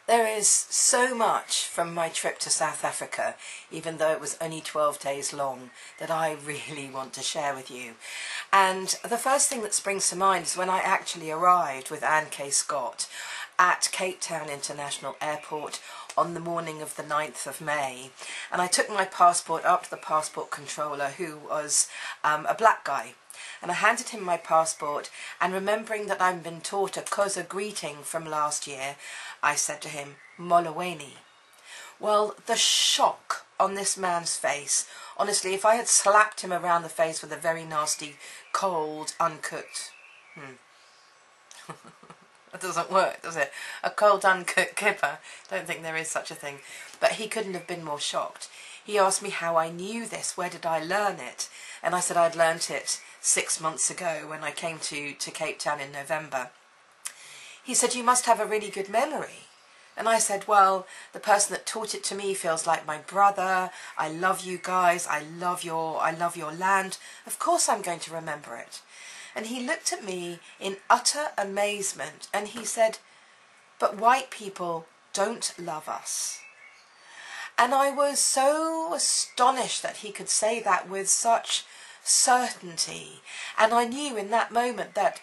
There is so much from my trip to South Africa, even though it was only 12 days long, that I really want to share with you. And the first thing that springs to mind is when I actually arrived with Anne K. Scott at Cape Town International Airport on the morning of the 9th of May. And I took my passport up to the passport controller, who was a black guy. And I handed him my passport, and remembering that I'd been taught a Xhosa greeting from last year, I said to him, Moloweni. Well, the shock on this man's face, honestly, if I had slapped him around the face with a very nasty, cold, uncooked... That doesn't work, does it? A cold, uncooked kipper. Don't think there is such a thing. But he couldn't have been more shocked. He asked me how I knew this, where did I learn it? And I said I'd learnt it 6 months ago when I came to Cape Town in November. He said, you must have a really good memory. And I said, well, the person that taught it to me feels like my brother. I love you guys. I love your land. Of course I'm going to remember it. And he looked at me in utter amazement and he said, but white people don't love us. And I was so astonished that he could say that with such certainty. And I knew in that moment that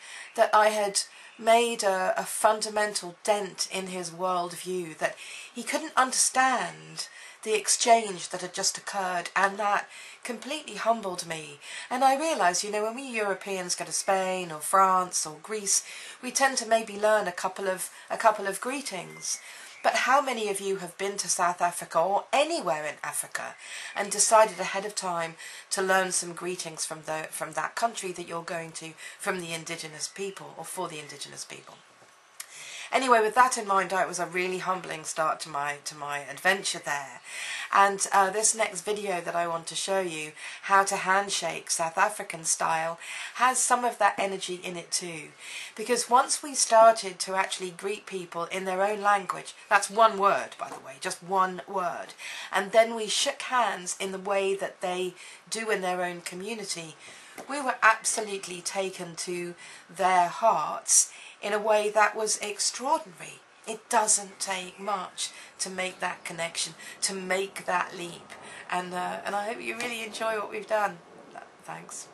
I had made a fundamental dent in his worldview, that he couldn't understand the exchange that had just occurred, and that completely humbled me. And I realised, you know, when we Europeans go to Spain or France or Greece, we tend to maybe learn a couple of greetings. But how many of you have been to South Africa or anywhere in Africa and decided ahead of time to learn some greetings from that country that you're going to, from the indigenous people or for the indigenous people? Anyway, with that in mind, it was a really humbling start to my adventure there. And this next video that I want to show you, how to handshake South African style, has some of that energy in it too. Because once we started to actually greet people in their own language, that's one word, by the way, just one word, and then we shook hands in the way that they do in their own community, we were absolutely taken to their hearts in a way that was extraordinary. It doesn't take much to make that connection, to make that leap. And I hope you really enjoy what we've done. Thanks.